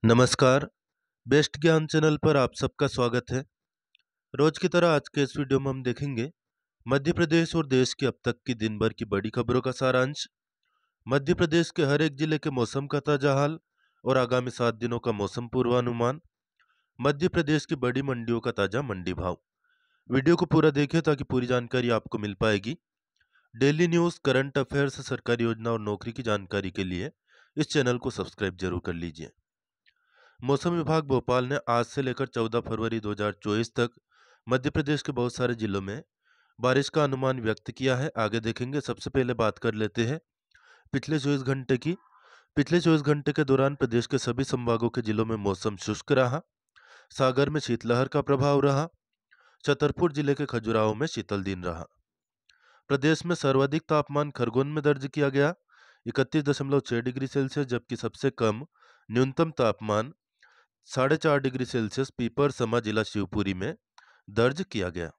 नमस्कार। बेस्ट ज्ञान चैनल पर आप सबका स्वागत है। रोज की तरह आज के इस वीडियो में हम देखेंगे मध्य प्रदेश और देश की अब तक की दिन भर की बड़ी खबरों का सारांश, मध्य प्रदेश के हर एक जिले के मौसम का ताजा हाल और आगामी 7 दिनों का मौसम पूर्वानुमान, मध्य प्रदेश की बड़ी मंडियों का ताजा मंडी भाव। वीडियो को पूरा देखें ताकि पूरी जानकारी आपको मिल पाएगी। डेली न्यूज, करंट अफेयर्स, सरकारी योजना और नौकरी की जानकारी के लिए इस चैनल को सब्सक्राइब जरूर कर लीजिए। मौसम विभाग भोपाल ने आज से लेकर 14 फरवरी 2024 तक मध्य प्रदेश के बहुत सारे जिलों में बारिश का अनुमान व्यक्त किया है। आगे देखेंगे। सबसे पहले बात कर लेते हैं पिछले 24 घंटे की। पिछले 24 घंटे के दौरान प्रदेश के सभी संभागों के जिलों में मौसम शुष्क रहा। सागर में शीतलहर का प्रभाव रहा। छतरपुर जिले के खजुराहो में शीतल दिन रहा। प्रदेश में सर्वाधिक तापमान खरगोन में दर्ज किया गया 31.6 डिग्री सेल्सियस, जबकि सबसे कम न्यूनतम तापमान 4.5 डिग्री सेल्सियस पीपरसमा जिला शिवपुरी में दर्ज किया गया।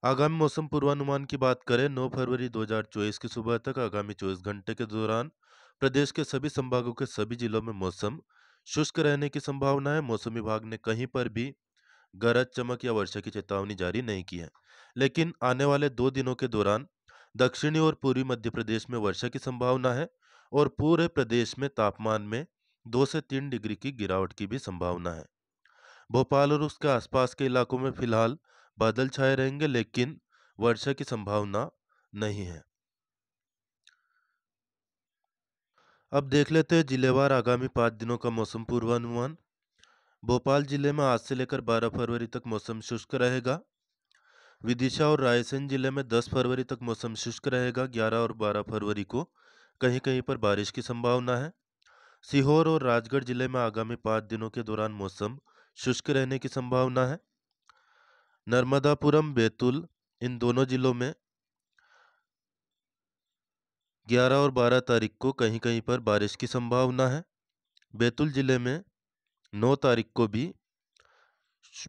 आगामी मौसम पूर्वानुमान की बात करें 9 फरवरी 2024 की सुबह तक आगामी 24 घंटे के दौरान प्रदेश के सभी संभागों के सभी जिलों में मौसम शुष्क रहने की संभावना है। मौसम विभाग ने कहीं पर भी गरज, चमक या वर्षा की चेतावनी जारी नहीं की है, लेकिन आने वाले 2 दिनों के दौरान दक्षिणी और पूर्वी मध्य प्रदेश में वर्षा की संभावना है और पूरे प्रदेश में तापमान में 2 से 3 डिग्री की गिरावट की भी संभावना है। भोपाल और उसके आसपास के इलाकों में फिलहाल बादल छाए रहेंगे, लेकिन वर्षा की संभावना नहीं है। अब देख लेते हैं जिलेवार आगामी 5 दिनों का मौसम पूर्वानुमान। भोपाल जिले में आज से लेकर 12 फरवरी तक मौसम शुष्क रहेगा। विदिशा और रायसेन जिले में 10 फरवरी तक मौसम शुष्क रहेगा। 11 और 12 फरवरी को कहीं कहीं पर बारिश की संभावना है। सीहोर और राजगढ़ जिले में आगामी 5 दिनों के दौरान मौसम शुष्क रहने की संभावना है। नर्मदापुरम, बैतूल, इन दोनों जिलों में 11 और 12 तारीख को कहीं कहीं पर बारिश की संभावना है। बैतूल जिले में 9 तारीख को भी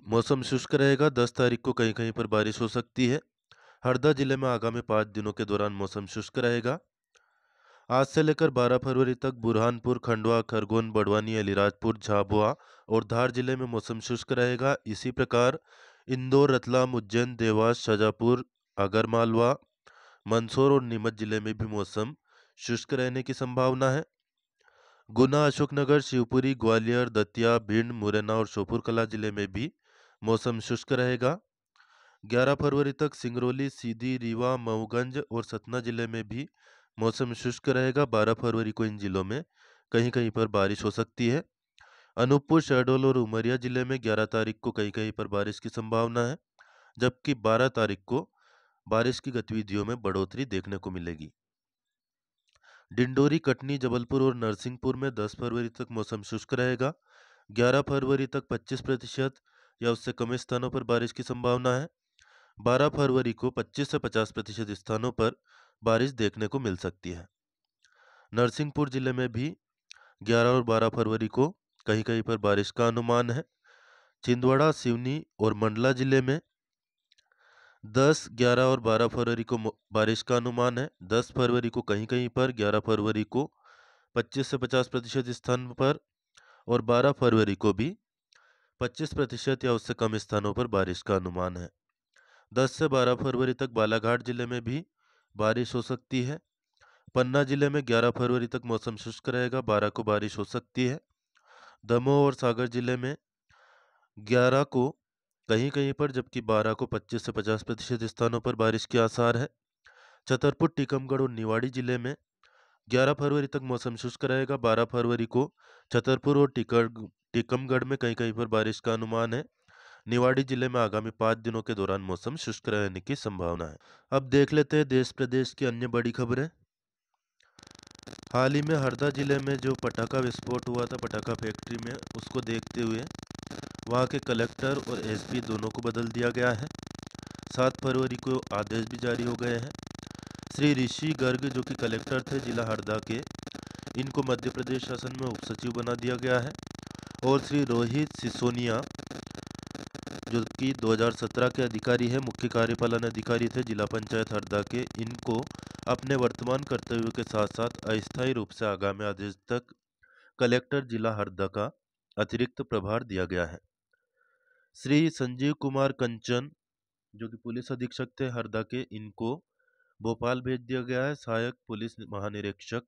मौसम शुष्क रहेगा। 10 तारीख को कहीं कहीं पर बारिश हो सकती है। हरदा जिले में आगामी 5 दिनों के दौरान मौसम शुष्क रहेगा। आज से लेकर 12 फरवरी तक बुरहानपुर, खंडवा, खरगोन, बड़वानी, अलीराजपुर, झाबुआ और धार जिले में मौसम शुष्क रहेगा। इसी प्रकार इंदौर, रतलाम, उज्जैन, देवास, शाजापुर, आगरमालवा, मंदसौर और नीमच जिले में भी मौसम शुष्क रहने की संभावना है। गुना, अशोकनगर, शिवपुरी, ग्वालियर, दतिया, भिंड, मुरैना और श्योपुर जिले में भी मौसम शुष्क रहेगा। 11 फरवरी तक सिंगरौली, सीधी, रीवा, मऊगंज और सतना जिले में भी मौसम शुष्क रहेगा। 12 फरवरी को इन जिलों में कहीं कहीं पर बारिश हो सकती है। अनूपपुर, शहडोल और उमरिया जिले में 11 तारीख को कहीं कहीं पर बारिश की संभावना है, जबकि 12 तारीख को बारिश की गतिविधियों में बढ़ोतरी देखने को मिलेगी। डिंडोरी, कटनी, जबलपुर और नरसिंहपुर में 10 फरवरी तक मौसम शुष्क रहेगा। 11 फरवरी तक 25% या उससे कम स्थानों पर बारिश की संभावना है। 12 फरवरी को 25 से 50% स्थानों पर बारिश देखने को मिल सकती है। नरसिंहपुर जिले में भी 11 और 12 फरवरी को कहीं कहीं पर बारिश का अनुमान है। छिंदवाड़ा, सिवनी और मंडला जिले में 10, 11 और 12 फरवरी को बारिश का अनुमान है। 10 फरवरी को कहीं कहीं पर, 11 फरवरी को 25 से 50% स्थान पर और 12 फरवरी को भी 25% या उससे कम स्थानों पर बारिश का अनुमान है। 10 से 12 फरवरी तक बालाघाट जिले में भी बारिश हो सकती है। पन्ना जिले में 11 फरवरी तक मौसम शुष्क रहेगा। 12 को बारिश हो सकती है। दमोह और सागर जिले में 11 को कहीं कहीं पर, जबकि 12 को 25 से 50% स्थानों पर बारिश के आसार है। छतरपुर, टीकमगढ़ और निवाड़ी जिले में 11 फरवरी तक मौसम शुष्क रहेगा। 12 फरवरी को छतरपुर और टीकमगढ़ में कहीं कहीं पर बारिश का अनुमान है। निवाड़ी जिले में आगामी 5 दिनों के दौरान मौसम शुष्क रहने की संभावना है। अब देख लेते हैं देश प्रदेश की अन्य बड़ी खबरें। हाल ही में हरदा जिले में जो पटाखा विस्फोट हुआ था पटाखा फैक्ट्री में, उसको देखते हुए वहां के कलेक्टर और एसपी दोनों को बदल दिया गया है। 7 फरवरी को आदेश भी जारी हो गए हैं। श्री ऋषि गर्ग, जो कि कलेक्टर थे जिला हरदा के, इनको मध्य प्रदेश शासन में उपसचिव बना दिया गया है। और श्री रोहित सिसोनिया, जो कि 2017 के अधिकारी है, मुख्य कार्यपालन अधिकारी थे जिला पंचायत हरदा के, इनको अपने वर्तमान कर्तव्यों के साथ साथ अस्थायी रूप से आगामी आदेश तक कलेक्टर जिला हरदा का अतिरिक्त प्रभार दिया गया है। श्री संजीव कुमार कंचन जो कि पुलिस अधीक्षक थे हरदा के, इनको भोपाल भेज दिया गया है सहायक पुलिस महानिरीक्षक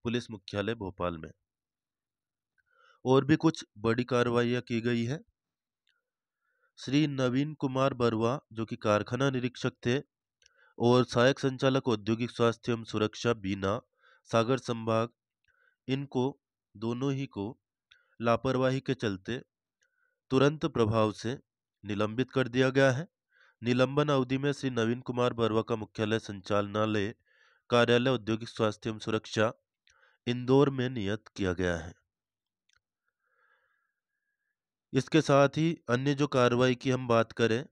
पुलिस मुख्यालय भोपाल में। और भी कुछ बड़ी कार्रवाइयां की गई है। श्री नवीन कुमार बरुआ जो कि कारखाना निरीक्षक थे और सहायक संचालक औद्योगिक स्वास्थ्य एवं सुरक्षा बीना सागर संभाग, इनको दोनों ही को लापरवाही के चलते तुरंत प्रभाव से निलंबित कर दिया गया है। निलंबन अवधि में श्री नवीन कुमार बरुआ का मुख्यालय संचालनालय कार्यालय औद्योगिक स्वास्थ्य एवं सुरक्षा इंदौर में नियत किया गया है। इसके साथ ही अन्य जो कार्रवाई की हम बात करें,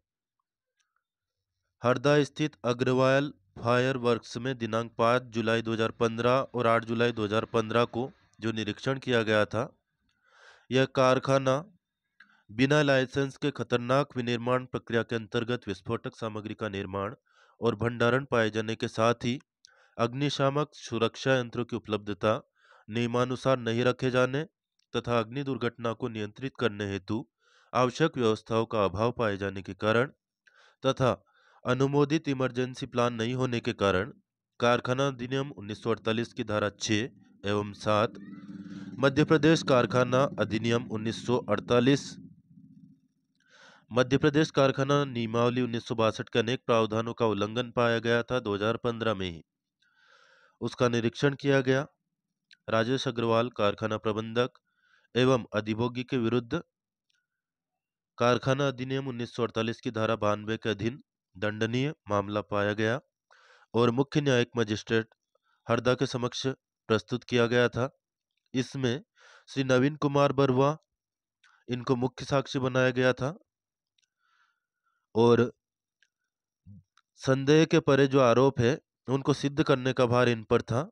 हरदा स्थित अग्रवाल फायर वर्क्स में दिनांक 5 जुलाई 2015 और 8 जुलाई 2015 को जो निरीक्षण किया गया था, यह कारखाना बिना लाइसेंस के खतरनाक विनिर्माण प्रक्रिया के अंतर्गत विस्फोटक सामग्री का निर्माण और भंडारण पाए जाने के साथ ही अग्निशामक सुरक्षा यंत्रों की उपलब्धता नियमानुसार नहीं रखे जाने तथा अग्नि दुर्घटना को नियंत्रित करने हेतु आवश्यक व्यवस्थाओं का अभाव पाए जाने के कारण तथा अनुमोदित इमरजेंसी प्लान नहीं होने के कारण कारखाना अधिनियम 1948 की धारा 6 एवं 7, मध्य प्रदेश कारखाना अधिनियम 1948, मध्य प्रदेश कारखाना नियमावली 1962 के अनेक प्रावधानों का उल्लंघन पाया गया था। 2015 में ही उसका निरीक्षण किया गया। राजेश अग्रवाल कारखाना प्रबंधक एवं अधिभोगी के विरुद्ध कारखाना अधिनियम 1948 की धारा 92 के अधीन दंडनीय मामला पाया गया और मुख्य न्यायिक मजिस्ट्रेट हरदा के समक्ष प्रस्तुत किया गया था। इसमें श्री नवीन कुमार बरुआ, इनको मुख्य साक्षी बनाया गया था और संदेह के परे जो आरोप है उनको सिद्ध करने का भार इन पर था,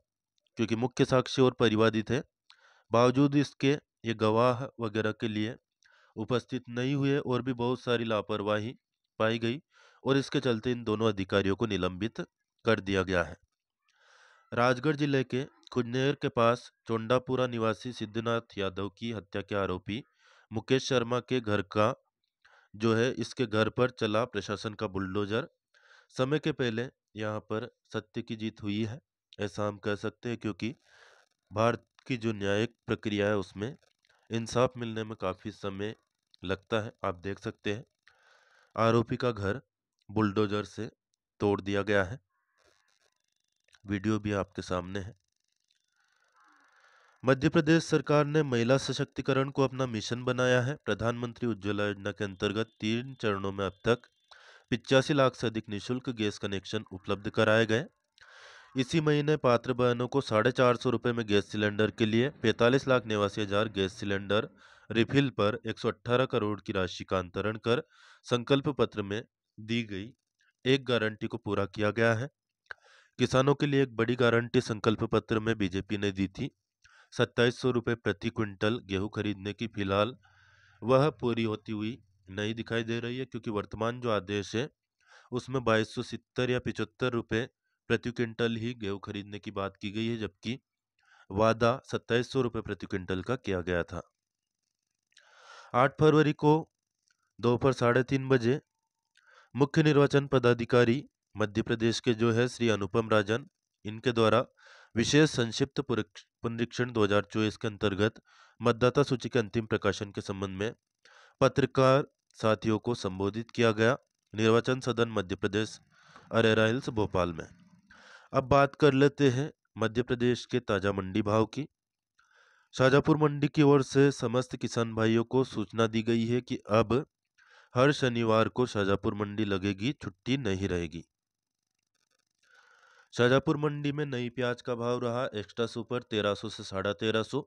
क्योंकि मुख्य साक्षी और परिवादी थे। बावजूद इसके ये गवाह वगैरह के लिए उपस्थित नहीं हुए और भी बहुत सारी लापरवाही पाई गई और इसके चलते इन दोनों अधिकारियों को निलंबित कर दिया गया है। राजगढ़ जिले के खुजनेर के पास चोंडापुरा निवासी सिद्धनाथ यादव की हत्या के आरोपी मुकेश शर्मा के घर का जो है, इसके घर पर चला प्रशासन का बुलडोजर। समय के पहले यहाँ पर सत्य की जीत हुई है, ऐसा हम कह सकते हैं, क्योंकि भारत की जो न्यायिक प्रक्रिया है उसमें इंसाफ मिलने में काफ़ी समय लगता है। आप देख सकते हैं आरोपी का घर बुलडोजर से तोड़ दिया गया है, वीडियो भी आपके सामने है। मध्य प्रदेश सरकार ने महिला सशक्तिकरण को अपना मिशन बनाया है। प्रधानमंत्री उज्ज्वला योजना के अंतर्गत 3 चरणों में अब तक 85 लाख से अधिक निःशुल्क गैस कनेक्शन उपलब्ध कराए गए। इसी महीने पात्र बहनों को 450 रुपये में गैस सिलेंडर के लिए 45,89,000 गैस सिलेंडर रिफिल पर 118 करोड़ की राशि का अंतरण कर संकल्प पत्र में दी गई एक गारंटी को पूरा किया गया है। किसानों के लिए एक बड़ी गारंटी संकल्प पत्र में बीजेपी ने दी थी। 2700 रुपये प्रति क्विंटल गेहूं खरीदने की फिलहाल वह पूरी होती हुई नहीं दिखाई दे रही है, क्योंकि वर्तमान जो आदेश है उसमें 2270 या 75 रुपये प्रति क्विंटल ही गेहूं खरीदने की बात की गई है, जबकि वादा 2700 रुपये प्रति क्विंटल का किया गया था। 8 फरवरी को दोपहर 3:30 बजे मुख्य निर्वाचन पदाधिकारी मध्य प्रदेश के जो है श्री अनुपम राजन, इनके द्वारा विशेष संक्षिप्त पुनरीक्षण 2024 के अंतर्गत मतदाता सूची के अंतिम प्रकाशन के संबंध में पत्रकार साथियों को संबोधित किया गया। निर्वाचन सदन मध्य प्रदेश अरेरा हिल्स भोपाल में। अब बात कर लेते हैं मध्य प्रदेश के ताजा मंडी भाव की। शाजापुर मंडी की ओर से समस्त किसान भाइयों को सूचना दी गई है कि अब हर शनिवार को शाजापुर मंडी लगेगी, छुट्टी नहीं रहेगी। शाजापुर मंडी में नई प्याज का भाव रहा एक्स्ट्रा सुपर 1300 से 1350,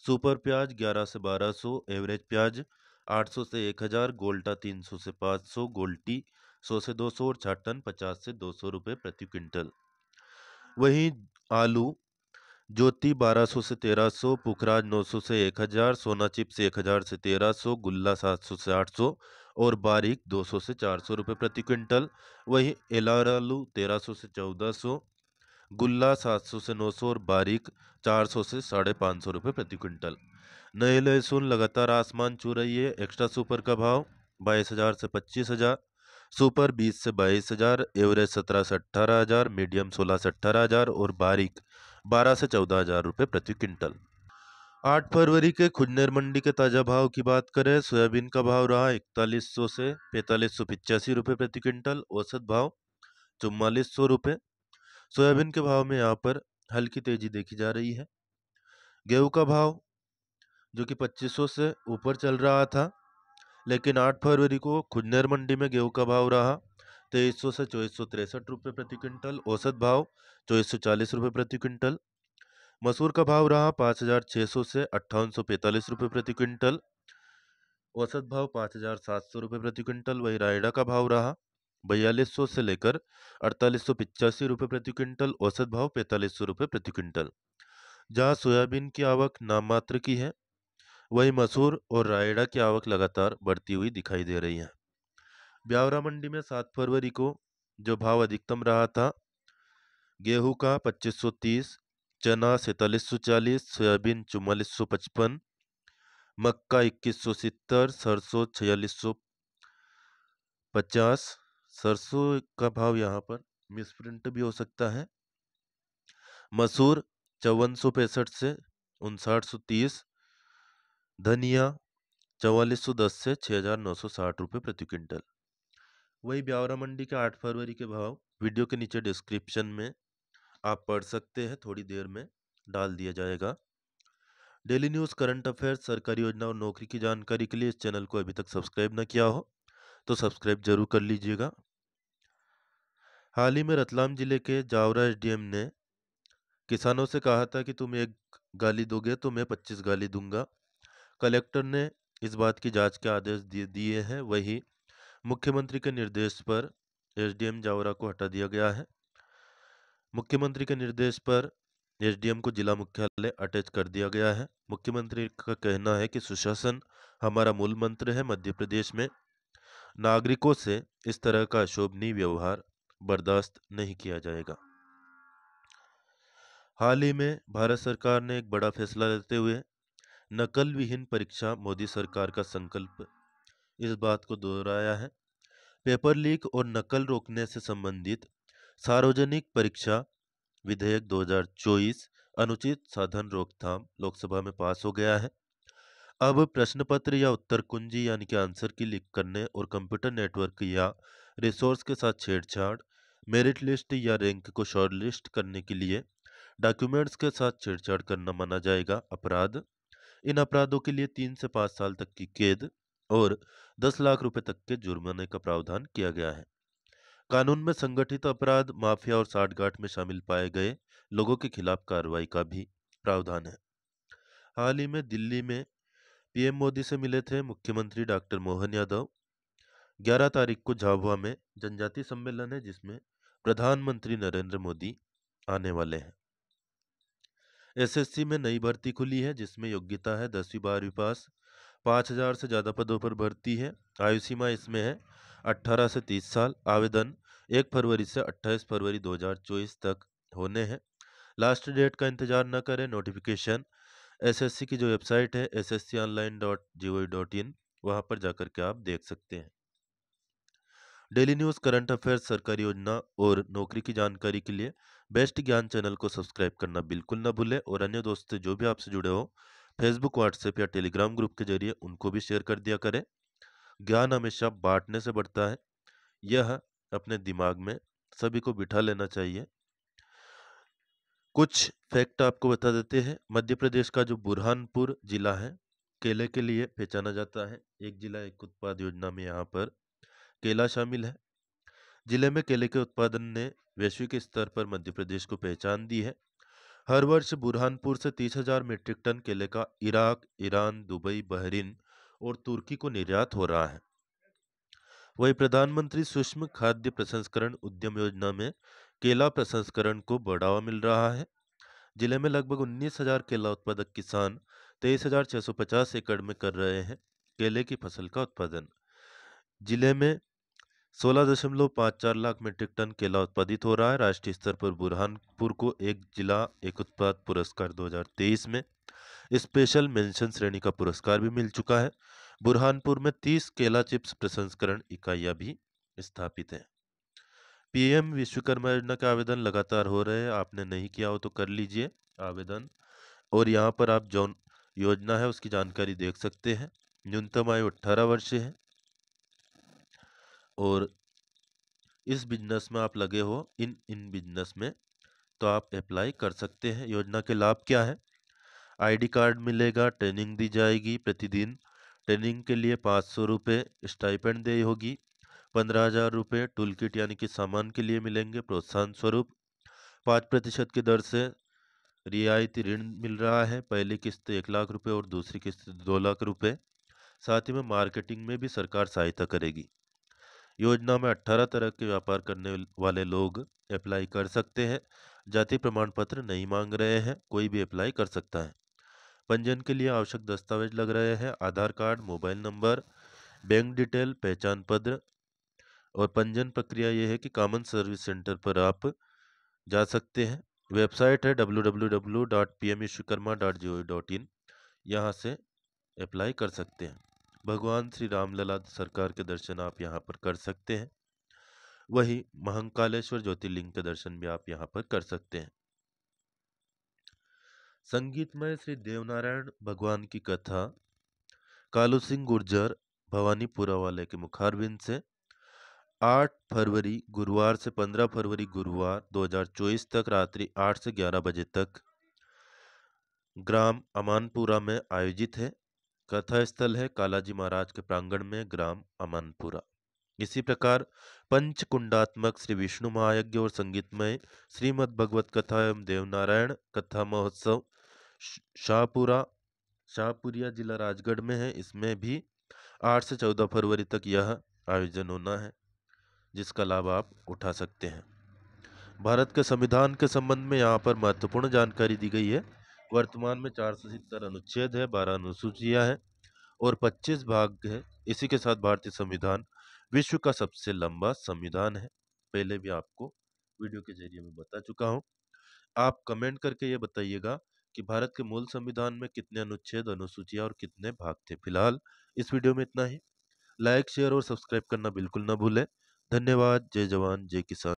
सुपर प्याज 11 से 1200, एवरेज प्याज 800 से 1000, गोल्टा 300 से 500, गोल्टी 100 से 200 और छाटन 50 से 200 रुपये प्रति क्विंटल। वहीं आलू ज्योति 1200 से 1300, पुखराज 900 से 1000, सोना चिप्स 1000 से 1300, गुल्ला 700 से 800 और बारीक 200 से 400 रुपये प्रति क्विंटल। वहीं एलार आलू 1300 से 1400, गुल्ला 700 से 900 और बारीक 400 से 550 रुपये प्रति क्विंटल। नए लहसुन लगातार आसमान छू रही है। एक्स्ट्रा सुपर का भाव 22,000 से 25,000, सुपर 20 से 22,000, एवरेज 17 से 18,000, मीडियम 16 से 18,000 और बारीक 12 से 14,000 रुपये प्रति क्विंटल। 8 फरवरी के खुजनेर मंडी के ताजा भाव की बात करें, सोयाबीन का भाव रहा 4100 से 4585 रुपये प्रति क्विंटल, औसत भाव 4400 रुपये। सोयाबीन के भाव में यहाँ पर हल्की तेजी देखी जा रही है। गेहूं का भाव जो कि 2500 से ऊपर चल रहा था, लेकिन 8 फरवरी को खुजनेर मंडी में गेहूं का भाव रहा 2300 से 2463 रुपये प्रति क्विंटल, औसत भाव 2440 रुपये प्रति क्विंटल। मसूर का भाव रहा 5600 से 5845 रुपये प्रति क्विंटल, औसत भाव 5700 रुपये प्रति क्विंटल। वही रायडा का भाव रहा 4200 से लेकर 4885 रुपये प्रति क्विंटल, औसत भाव 4500 रुपये प्रति क्विंटल। जहां सोयाबीन की आवक नाममात्र की है, वही मसूर और रायडा की आवक लगातार बढ़ती हुई दिखाई दे रही है। ब्यावरा मंडी में 7 फरवरी को जो भाव अधिकतम रहा था, गेहूं का 2530, चना 4740, सोयाबीन 4455, मक्का 2170, सरसों 4650। सरसों का भाव यहाँ पर मिसप्रिंट भी हो सकता है। मसूर 5465 से 5930, धनिया 4410 से 6960 रुपये प्रति क्विंटल। वही ब्यावरा मंडी के 8 फरवरी के भाव वीडियो के नीचे डिस्क्रिप्शन में आप पढ़ सकते हैं, थोड़ी देर में डाल दिया जाएगा। डेली न्यूज़, करंट अफेयर्स, सरकारी योजना और नौकरी की जानकारी के लिए इस चैनल को अभी तक सब्सक्राइब न किया हो तो सब्सक्राइब जरूर कर लीजिएगा। हाल ही में रतलाम जिले के जावरा एसडीएम ने किसानों से कहा था कि तुम एक गाली दोगे तो मैं 25 गाली दूंगा। कलेक्टर ने इस बात की जांच के आदेश दिए हैं। वही मुख्यमंत्री के निर्देश पर एसडीएम जावरा को हटा दिया गया है। मुख्यमंत्री के निर्देश पर एसडीएम को जिला मुख्यालय अटैच कर दिया गया है। मुख्यमंत्री का कहना है कि सुशासन हमारा मूल मंत्र है। मध्य प्रदेश में नागरिकों से इस तरह का अशोभनीय व्यवहार बर्दाश्त नहीं किया जाएगा। हाल ही में भारत सरकार ने एक बड़ा फैसला लेते हुए नकल विहीन परीक्षा मोदी सरकार का संकल्प, इस बात को दोहराया है। पेपर लीक और नकल रोकने से संबंधित सार्वजनिक परीक्षा विधेयक 2024 अनुचित साधन रोकथाम लोकसभा में पास हो गया है। अब प्रश्न पत्र या उत्तर कुंजी यानी कि आंसर की लीक करने और कंप्यूटर नेटवर्क या रिसोर्स के साथ छेड़छाड़, मेरिट लिस्ट या रैंक को शॉर्ट लिस्ट करने के लिए डॉक्यूमेंट्स के साथ छेड़छाड़ करना माना जाएगा अपराध। इन अपराधों के लिए 3 से 5 साल तक की कैद और 10 लाख रुपए तक के जुर्माने का प्रावधान किया गया है। कानून में संगठित अपराध, माफिया और साठगांठ में शामिल पाए गए लोगों के खिलाफ कार्रवाई का भी प्रावधान है। हाल ही में दिल्ली में पीएम मोदी से मिले थे मुख्यमंत्री डॉक्टर मोहन यादव। 11 तारीख को झाबुआ में जनजातीय सम्मेलन है, जिसमें प्रधानमंत्री नरेंद्र मोदी आने वाले हैं। एसएससी में नई भर्ती खुली है, जिसमें योग्यता है 10वीं 12वीं पास। 5000 से ज़्यादा पदों पर भर्ती है। आयु सीमा इसमें है 18 से 30 साल। आवेदन 1 फरवरी से 28 फरवरी 2024 तक होने हैं। लास्ट डेट का इंतजार न करें। नोटिफिकेशन एसएससी की जो वेबसाइट है ssconline.gov.in, वहाँ पर जाकर के आप देख सकते हैं। डेली न्यूज़, करंट अफेयर्स, सरकारी योजना और नौकरी की जानकारी के लिए बेस्ट ज्ञान चैनल को सब्सक्राइब करना बिल्कुल ना भूलें और अन्य दोस्त जो भी आपसे जुड़े हो फेसबुक, व्हाट्सएप या टेलीग्राम ग्रुप के जरिए उनको भी शेयर कर दिया करें। ज्ञान हमेशा बांटने से बढ़ता है, यह अपने दिमाग में सभी को बिठा लेना चाहिए। कुछ फैक्ट आपको बता देते हैं। मध्य प्रदेश का जो बुरहानपुर जिला है, केले के लिए पहचाना जाता है। एक जिला एक उत्पाद योजना में यहाँ पर केला शामिल है। जिले में केले के उत्पादन ने वैश्विक स्तर पर मध्य प्रदेश को पहचान दी है। हर वर्ष बुरहानपुर से 30,000 मीट्रिक टन केले का इराक, ईरान, दुबई, बहरीन और तुर्की को निर्यात हो रहा है। वही प्रधानमंत्री सूक्ष्म खाद्य प्रसंस्करण उद्यम योजना में केला प्रसंस्करण को बढ़ावा मिल रहा है। जिले में लगभग 19,000 केला उत्पादक किसान 23,650 एकड़ में कर रहे हैं केले की फसल का उत्पादन। जिले में 16.54 लाख मीट्रिक टन केला उत्पादित हो रहा है। राष्ट्रीय स्तर पर बुरहानपुर को एक जिला एक उत्पाद पुरस्कार 2023 में स्पेशल मेंशन श्रेणी का पुरस्कार भी मिल चुका है। बुरहानपुर में 30 केला चिप्स प्रसंस्करण इकाइयां भी स्थापित है। पीएम विश्वकर्मा योजना का आवेदन लगातार हो रहे हैं, आपने नहीं किया हो तो कर लीजिए आवेदन। और यहाँ पर आप जो योजना है उसकी जानकारी देख सकते हैं। न्यूनतम आयु 18 वर्ष है और इस बिजनेस में आप लगे हो इन बिजनेस में तो आप अप्लाई कर सकते हैं। योजना के लाभ क्या है? आईडी कार्ड मिलेगा, ट्रेनिंग दी जाएगी प्रतिदिन, ट्रेनिंग के लिए 500 रुपये स्टाइपेंड दे होगी, 15,000 रुपये टूल किट यानी कि सामान के लिए मिलेंगे प्रोत्साहन स्वरूप, 5% की दर से रियायती ऋण मिल रहा है, पहली किस्त 1 लाख रुपये और दूसरी किस्त 2 लाख रुपये। साथ ही में मार्केटिंग में भी सरकार सहायता करेगी। योजना में 18 तरह के व्यापार करने वाले लोग अप्लाई कर सकते हैं। जाति प्रमाण पत्र नहीं मांग रहे हैं, कोई भी अप्लाई कर सकता है। पंजीयन के लिए आवश्यक दस्तावेज लग रहे हैं Aadhaar card, mobile number, bank detail, पहचान पत्र। और पंजीयन प्रक्रिया ये है कि कॉमन सर्विस सेंटर पर आप जा सकते हैं। वेबसाइट है www.pmvishwakarma.gov.in, यहाँ से अप्लाई कर सकते हैं। भगवान श्री रामलला सरकार के दर्शन आप यहाँ पर कर सकते हैं। वही महाकालेश्वर ज्योतिर्लिंग के दर्शन भी आप यहाँ पर कर सकते हैं। संगीतमय श्री देवनारायण भगवान की कथा कालू सिंह गुर्जर भवानीपुरा वाले के मुखारबिंद से 8 फरवरी गुरुवार से 15 फरवरी गुरुवार 2024 तक रात्रि 8 से 11 बजे तक ग्राम अमानपुरा में आयोजित है। कथा स्थल है कालाजी महाराज के प्रांगण में, ग्राम अमानपुरा। इसी प्रकार पंचकुंडात्मक श्री विष्णु महायज्ञ और संगीतमय श्रीमद् भगवत कथा एवं देवनारायण कथा महोत्सव शाहपुरिया जिला राजगढ़ में है। इसमें भी 8 से 14 फरवरी तक यह आयोजन होना है, जिसका लाभ आप उठा सकते हैं। भारत के संविधान के संबंध में यहाँ पर महत्वपूर्ण जानकारी दी गई है। वर्तमान में 470 अनुच्छेद है, 12 अनुसूचियां हैं और 25 भाग है। इसी के साथ भारतीय संविधान विश्व का सबसे लंबा संविधान है। पहले भी आपको वीडियो के जरिए मैं बता चुका हूँ। आप कमेंट करके ये बताइएगा कि भारत के मूल संविधान में कितने अनुच्छेद, अनुसूचियां और कितने भाग थे। फिलहाल इस वीडियो में इतना ही। लाइक, शेयर और सब्सक्राइब करना बिल्कुल ना भूलें। धन्यवाद। जय जवान जय किसान।